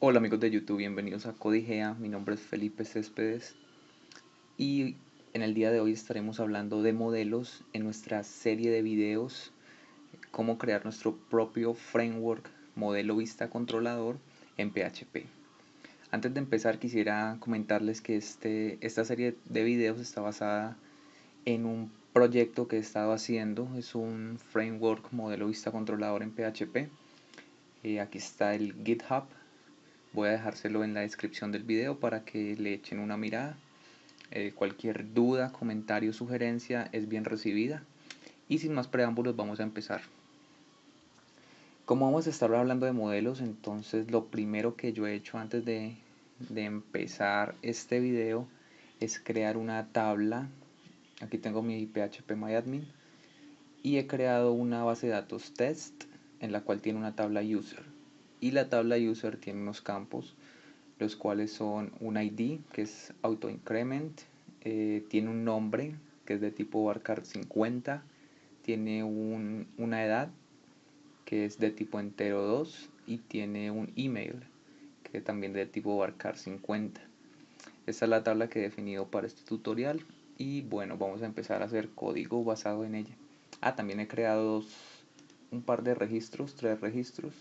Hola amigos de YouTube, bienvenidos a Codigea. Mi nombre es Felipe Céspedes y en el día de hoy estaremos hablando de modelos en nuestra serie de videos, cómo crear nuestro propio framework modelo vista controlador en PHP. Antes de empezar quisiera comentarles que esta serie de videos está basada en un proyecto que he estado haciendo. Es un framework modelo vista controlador en PHP. Aquí está el GitHub. Voy a dejárselo en la descripción del video para que le echen una mirada. Cualquier duda, comentario, sugerencia es bien recibida. Y sin más preámbulos vamos a empezar. Como vamos a estar hablando de modelos, entonces lo primero que yo he hecho antes de empezar este video es crear una tabla. Aquí tengo mi phpMyAdmin y he creado una base de datos test en la cual tiene una tabla user. Y la tabla user tiene unos campos, los cuales son un ID, que es autoincrement, tiene un nombre, que es de tipo varchar 50, tiene una edad, que es de tipo entero 2, y tiene un email, que también de tipo varchar 50. Esta es la tabla que he definido para este tutorial, y bueno, vamos a empezar a hacer código basado en ella. También he creado un par de registros, 3 registros,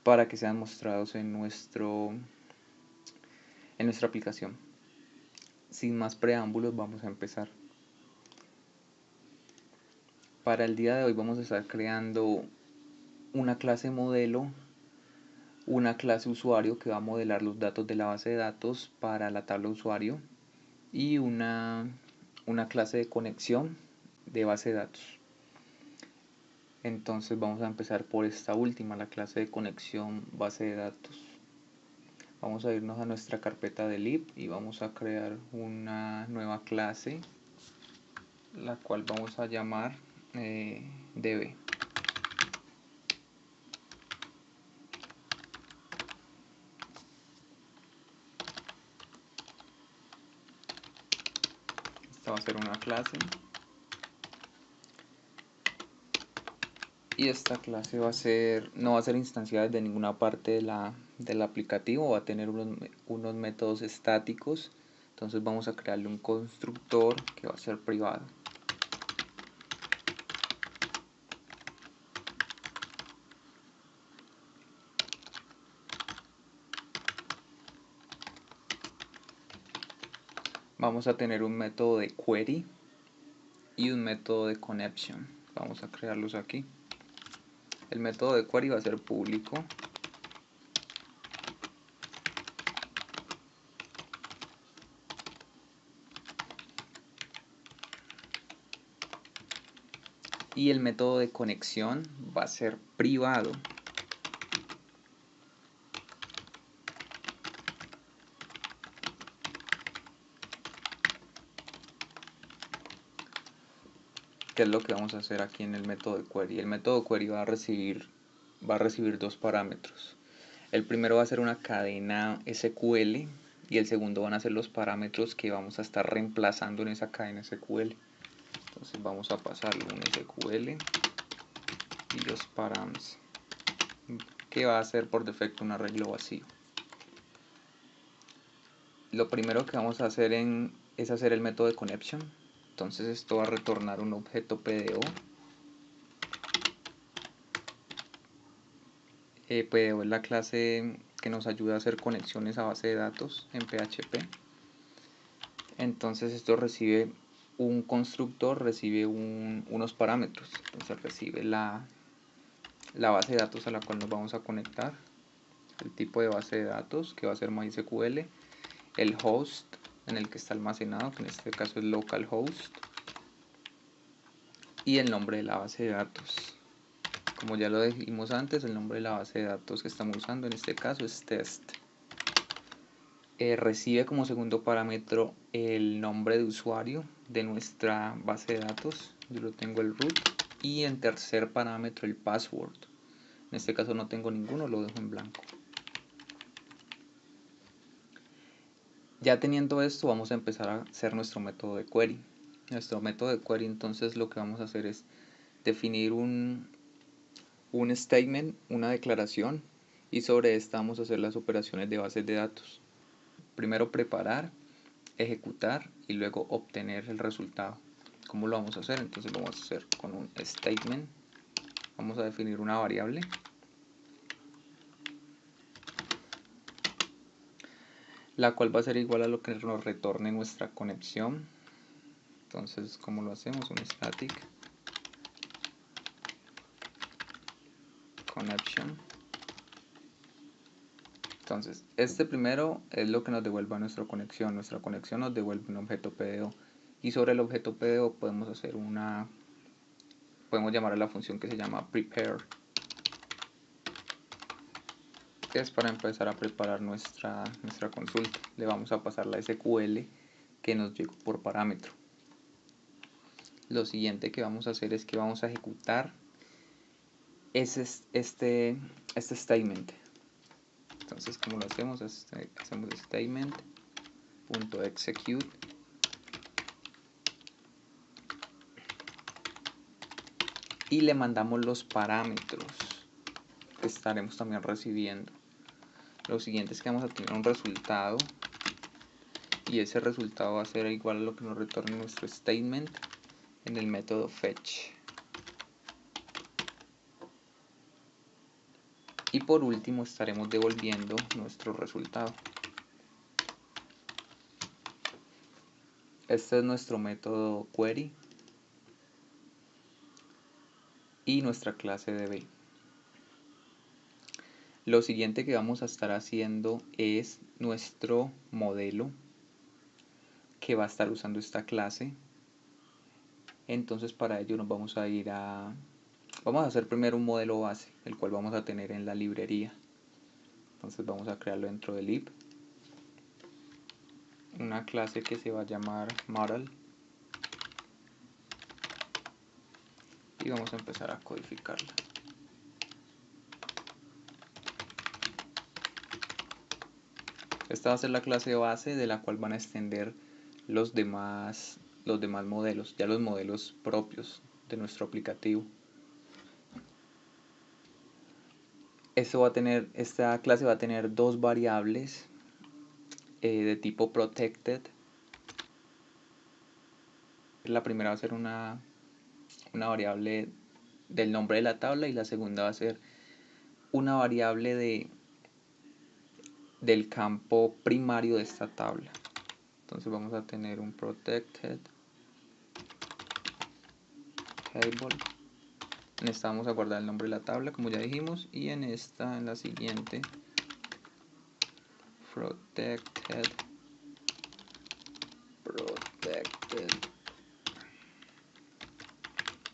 para que sean mostrados en nuestra aplicación. Sin más preámbulos vamos a empezar. Para el día de hoy vamos a estar creando una clase modelo, una clase usuario que va a modelar los datos de la base de datos para la tabla usuario y una clase de conexión de base de datos. Entonces vamos a empezar por esta última, la clase de conexión base de datos. Vamos a irnos a nuestra carpeta de lib y vamos a crear una nueva clase, la cual vamos a llamar db. Esta va a ser una clase y esta clase no va a ser instanciada de ninguna parte del aplicativo, va a tener unos métodos estáticos. Entonces vamos a crearle un constructor que va a ser privado. Vamos a tener un método de query y un método de connection. Vamos a crearlos aquí. El método de query va a ser público. Y el método de conexión va a ser privado. ¿Qué es lo que vamos a hacer aquí en el método de query? El método de query va a recibir dos parámetros. El primero va a ser una cadena SQL y el segundo van a ser los parámetros que vamos a estar reemplazando en esa cadena SQL. Entonces vamos a pasarle un SQL y los params, que va a ser por defecto un arreglo vacío. Lo primero que vamos a hacer es hacer el método de connection. Entonces esto va a retornar un objeto PDO. PDO es la clase que nos ayuda a hacer conexiones a base de datos en PHP. Entonces esto recibe un constructor, recibe unos parámetros. Entonces recibe la base de datos a la cual nos vamos a conectar, el tipo de base de datos que va a ser MySQL, el host en el que está almacenado, que en este caso es localhost, y el nombre de la base de datos. Como ya lo dijimos antes, el nombre de la base de datos que estamos usando en este caso es test. Recibe como segundo parámetro el nombre de usuario de nuestra base de datos. Yo lo tengo el root. Y en tercer parámetro el password. En este caso no tengo ninguno, lo dejo en blanco. Ya teniendo esto, vamos a empezar a hacer nuestro método de query. Nuestro método de query, entonces lo que vamos a hacer es definir un statement, una declaración y sobre esta vamos a hacer las operaciones de bases de datos. Primero preparar, ejecutar y luego obtener el resultado. ¿Cómo lo vamos a hacer? Entonces lo vamos a hacer con un statement. Vamos a definir una variable la cual va a ser igual a lo que nos retorne nuestra conexión. Entonces, ¿cómo lo hacemos? Un static connection. Entonces, este primero es lo que nos devuelve nuestra conexión. Nuestra conexión nos devuelve un objeto PDO. Y sobre el objeto PDO podemos llamar a la función que se llama prepare, que es para empezar a preparar nuestra consulta. Le vamos a pasar la SQL que nos llegó por parámetro. Lo siguiente que vamos a hacer es que vamos a ejecutar este statement. Entonces, ¿cómo lo hacemos? Hacemos statement.execute y le mandamos los parámetros que estaremos también recibiendo. Lo siguiente es que vamos a tener un resultado y ese resultado va a ser igual a lo que nos retorne nuestro statement en el método fetch. Y por último estaremos devolviendo nuestro resultado. Este es nuestro método query y nuestra clase DB. Lo siguiente que vamos a estar haciendo es nuestro modelo que va a estar usando esta clase. Entonces para ello nos vamos a hacer primero un modelo base, el cual vamos a tener en la librería. Entonces vamos a crearlo dentro del lib, una clase que se va a llamar model y vamos a empezar a codificarla. Esta va a ser la clase base de la cual van a extender los demás modelos, ya los modelos propios de nuestro aplicativo. Esta clase va a tener dos variables de tipo protected. La primera va a ser una variable del nombre de la tabla y la segunda va a ser una variable del campo primario de esta tabla. Entonces vamos a tener un protected table. En esta vamos a guardar el nombre de la tabla, como ya dijimos, y en la siguiente, protected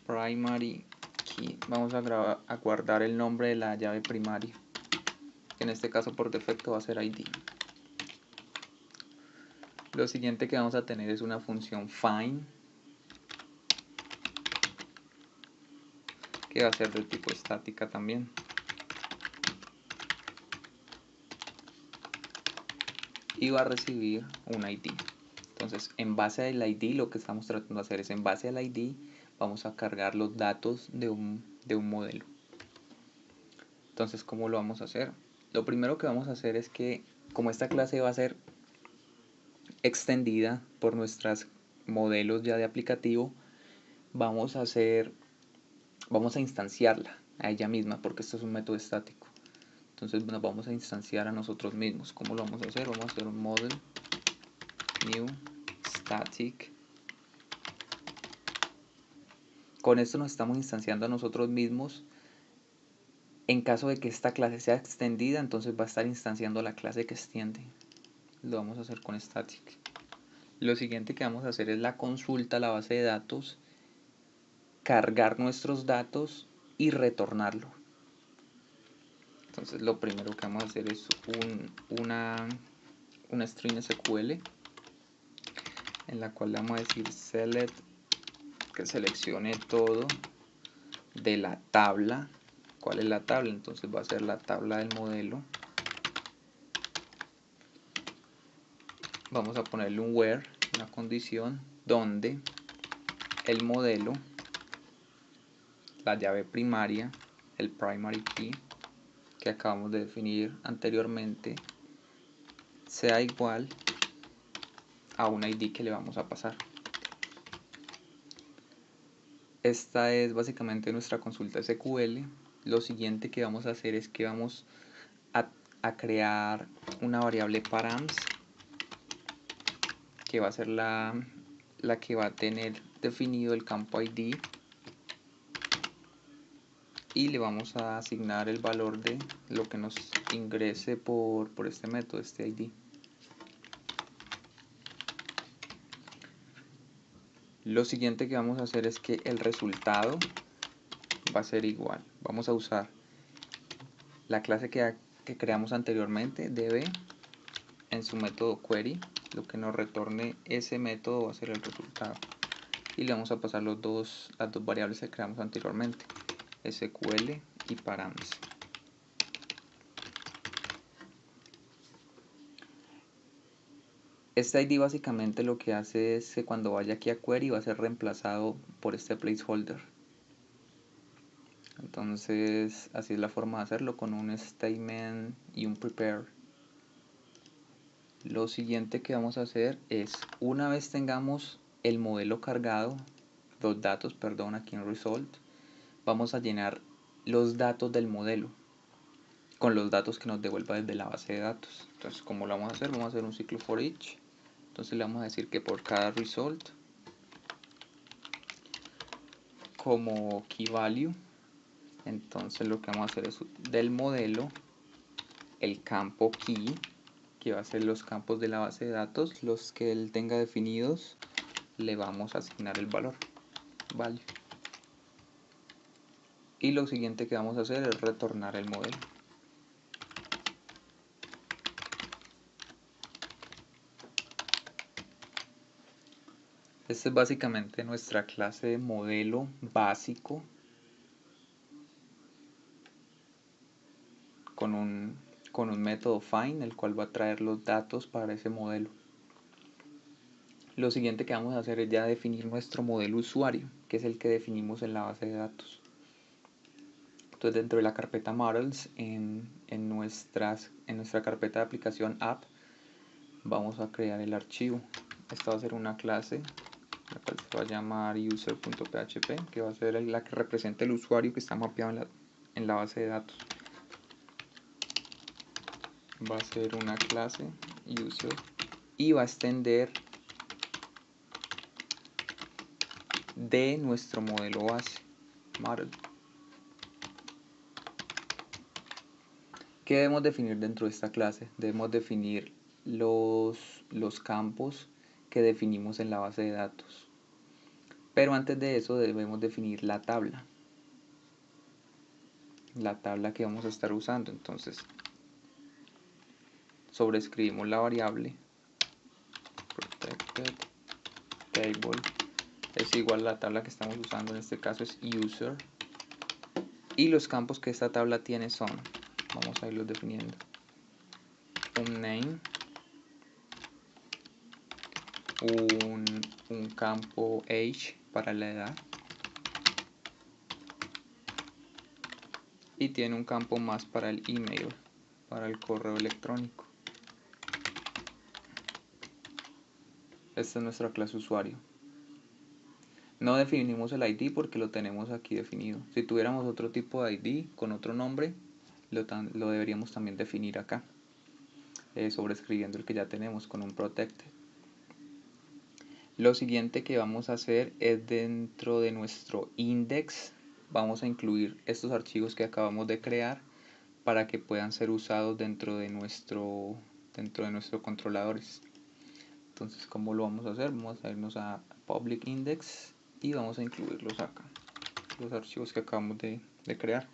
primary key. Vamos a guardar el nombre de la llave primaria, que en este caso por defecto va a ser ID. Lo siguiente que vamos a tener es una función find, que va a ser de tipo estática también. Y va a recibir un ID. Entonces, en base al ID, lo que estamos tratando de hacer es, en base al ID, vamos a cargar los datos de un modelo. Entonces, ¿cómo lo vamos a hacer? Lo primero que vamos a hacer es que, como esta clase va a ser extendida por nuestros modelos ya de aplicativo, vamos a instanciarla a ella misma, porque esto es un método estático. Entonces nos vamos a instanciar a nosotros mismos. ¿Cómo lo vamos a hacer? Vamos a hacer un model new static. Con esto nos estamos instanciando a nosotros mismos. En caso de que esta clase sea extendida, entonces va a estar instanciando la clase que extiende. Lo vamos a hacer con static. Lo siguiente que vamos a hacer es la consulta a la base de datos, cargar nuestros datos y retornarlo. Entonces lo primero que vamos a hacer es una string SQL en la cual le vamos a decir select, que seleccione todo de la tabla. ¿Cuál es la tabla? Entonces va a ser la tabla del modelo. Vamos a ponerle un where, una condición donde el modelo, la llave primaria, el primary key, que acabamos de definir anteriormente sea igual a un ID que le vamos a pasar. Esta es básicamente nuestra consulta SQL. Lo siguiente que vamos a hacer es que vamos a crear una variable params que va a ser la que va a tener definido el campo ID, y le vamos a asignar el valor de lo que nos ingrese por este método, este ID. Lo siguiente que vamos a hacer es que el resultado va a ser igual. Vamos a usar la clase que creamos anteriormente, db, en su método query. Lo que nos retorne ese método va a ser el resultado. Y le vamos a pasar las dos variables que creamos anteriormente, SQL y params. Este ID básicamente lo que hace es que cuando vaya aquí a query va a ser reemplazado por este placeholder. Entonces así es la forma de hacerlo, con un statement y un prepare. Lo siguiente que vamos a hacer es, una vez tengamos el modelo cargado, los datos, perdón, aquí en result, vamos a llenar los datos del modelo con los datos que nos devuelva desde la base de datos. Entonces, ¿cómo lo vamos a hacer? Vamos a hacer un ciclo for each. Entonces le vamos a decir que por cada result, como key value, entonces lo que vamos a hacer es del modelo el campo key, que va a ser los campos de la base de datos, los que él tenga definidos, le vamos a asignar el valor value. Y lo siguiente que vamos a hacer es retornar el modelo. Esta es básicamente nuestra clase de modelo básico con un método find, el cual va a traer los datos para ese modelo. Lo siguiente que vamos a hacer es ya definir nuestro modelo usuario, que es el que definimos en la base de datos. Entonces, dentro de la carpeta models, en nuestra carpeta de aplicación app, vamos a crear el archivo. Esta va a ser una clase, la cual se va a llamar user.php, que va a ser la que representa el usuario que está mapeado en la base de datos. Va a ser una clase user y va a extender de nuestro modelo base, model. ¿Qué debemos definir dentro de esta clase? Debemos definir los campos que definimos en la base de datos. Pero antes de eso debemos definir la tabla que vamos a estar usando. Entonces, sobreescribimos la variable protected table es igual a la tabla que estamos usando, en este caso es user, y los campos que esta tabla tiene son, vamos a irlos definiendo, un name, un campo age para la edad, y tiene un campo más para el email, para el correo electrónico. Esta es nuestra clase usuario. No definimos el ID porque lo tenemos aquí definido. Si tuviéramos otro tipo de ID con otro nombre, lo deberíamos también definir acá, sobreescribiendo el que ya tenemos con un protected. Lo siguiente que vamos a hacer es, dentro de nuestro index, vamos a incluir estos archivos que acabamos de crear para que puedan ser usados dentro de nuestros controladores. Entonces, ¿cómo lo vamos a hacer? Vamos a irnos a public index y vamos a incluirlos acá, los archivos que acabamos de crear.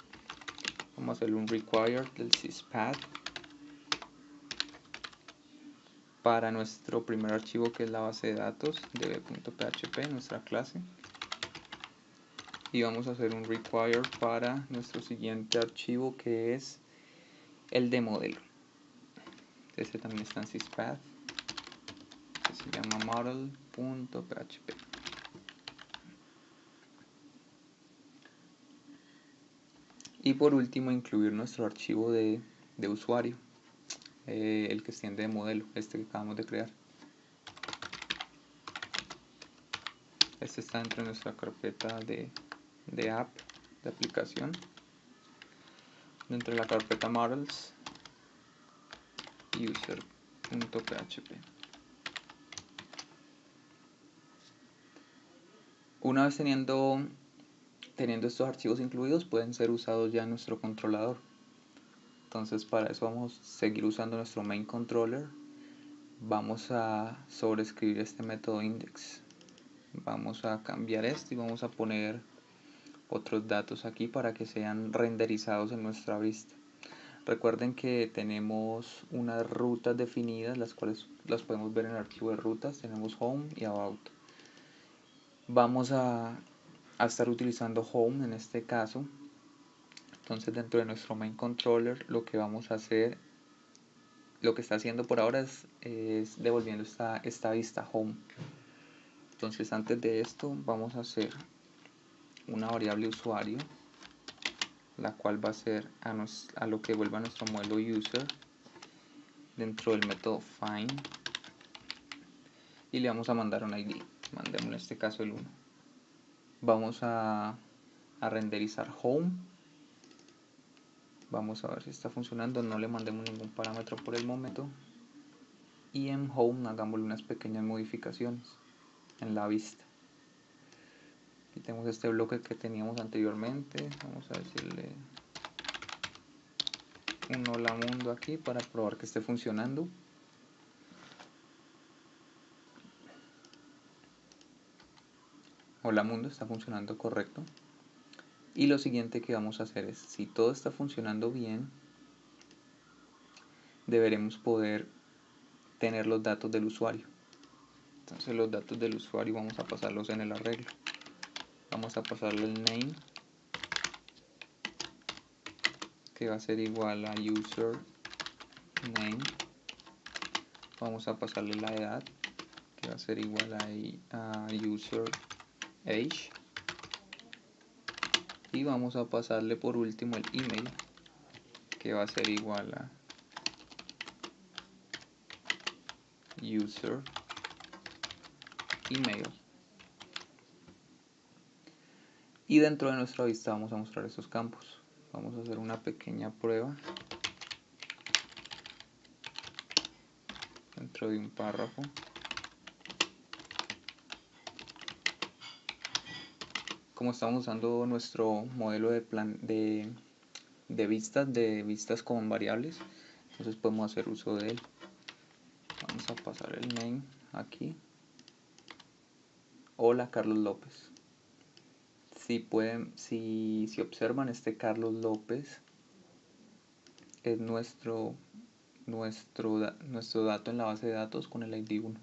Vamos a hacerle un require del syspath para nuestro primer archivo, que es la base de datos db.php, nuestra clase, y vamos a hacer un require para nuestro siguiente archivo, que es el de modelo. Este también está en syspath, que se llama model.php. Y por último, incluir nuestro archivo de usuario, el que extiende de modelo, este que acabamos de crear. Este está dentro de nuestra carpeta de app, de aplicación. Dentro de la carpeta models, user.php. Una vez teniendo estos archivos incluidos, pueden ser usados ya en nuestro controlador. Entonces para eso vamos a seguir usando nuestro main controller. Vamos a sobreescribir este método index. Vamos a cambiar esto y vamos a poner otros datos aquí para que sean renderizados en nuestra vista. Recuerden que tenemos unas rutas definidas, las cuales las podemos ver en el archivo de rutas. Tenemos home y about. Vamos a estar utilizando home en este caso. Entonces dentro de nuestro main controller lo que vamos a hacer, lo que está haciendo por ahora es devolviendo esta vista home. Entonces antes de esto vamos a hacer una variable usuario, la cual va a ser a lo que vuelva nuestro modelo user dentro del método find, y le vamos a mandar un ID. Mandemos en este caso el 1. Vamos a renderizar home. Vamos a ver si está funcionando. No le mandemos ningún parámetro por el momento. Y en home hagámosle unas pequeñas modificaciones en la vista. Aquí tenemos este bloque que teníamos anteriormente. Vamos a decirle un hola mundo aquí para probar que esté funcionando. Hola mundo, está funcionando correcto. Y lo siguiente que vamos a hacer es, si todo está funcionando bien, deberemos poder tener los datos del usuario. Entonces los datos del usuario vamos a pasarlos en el arreglo. Vamos a pasarle el name, que va a ser igual a user name. Vamos a pasarle la edad, que va a ser igual a user age. Y vamos a pasarle por último el email, que va a ser igual a user email. Y dentro de nuestra vista vamos a mostrar estos campos. Vamos a hacer una pequeña prueba dentro de un párrafo. Como estamos usando nuestro modelo de vistas con variables, entonces podemos hacer uso de él. Vamos a pasar el name aquí. Hola Carlos López. Si observan, este Carlos López es nuestro dato en la base de datos con el ID 1.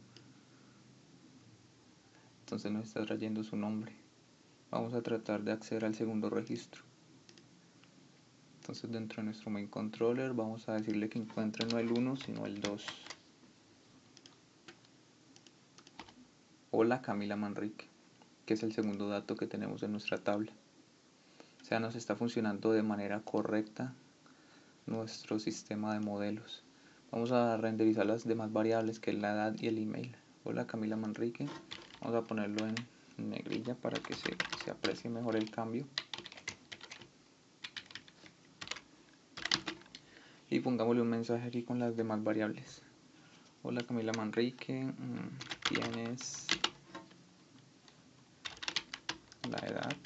Entonces nos está trayendo su nombre. Vamos a tratar de acceder al segundo registro. Entonces dentro de nuestro main controller vamos a decirle que encuentre no el 1 sino el 2. Hola Camila Manrique, que es el segundo dato que tenemos en nuestra tabla. O sea, nos está funcionando de manera correcta nuestro sistema de modelos. Vamos a renderizar las demás variables, que es la edad y el email. Hola Camila Manrique. Vamos a ponerlo en negrilla para que se aprecie mejor el cambio. Y pongámosle un mensaje aquí con las demás variables. Hola Camila Manrique, tienes la edad,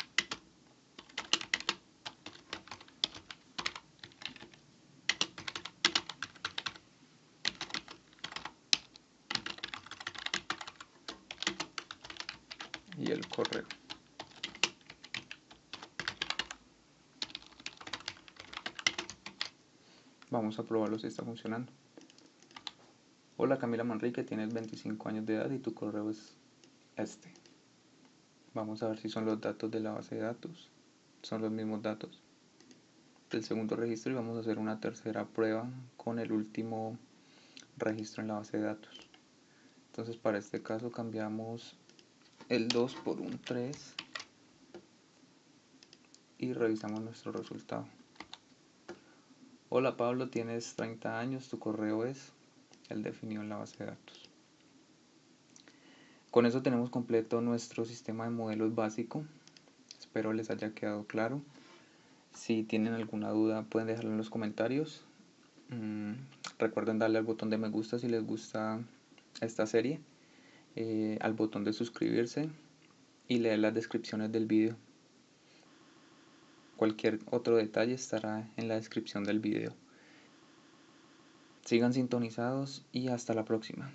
y el correo. Vamos a probarlo si está funcionando. Hola Camila Manrique, tienes 25 años de edad y tu correo es este. Vamos a ver si son los datos de la base de datos. Son los mismos datos del segundo registro, y vamos a hacer una tercera prueba con el último registro en la base de datos. Entonces para este caso cambiamos el 2 por un 3 y revisamos nuestro resultado. Hola Pablo, tienes 30 años, tu correo es el definido en la base de datos. Con eso tenemos completo nuestro sistema de modelos básico. Espero les haya quedado claro. Si tienen alguna duda pueden dejarlo en los comentarios. Recuerden darle al botón de me gusta si les gusta esta serie, al botón de suscribirse y leer las descripciones del video. Cualquier otro detalle estará en la descripción del video. Sigan sintonizados y hasta la próxima.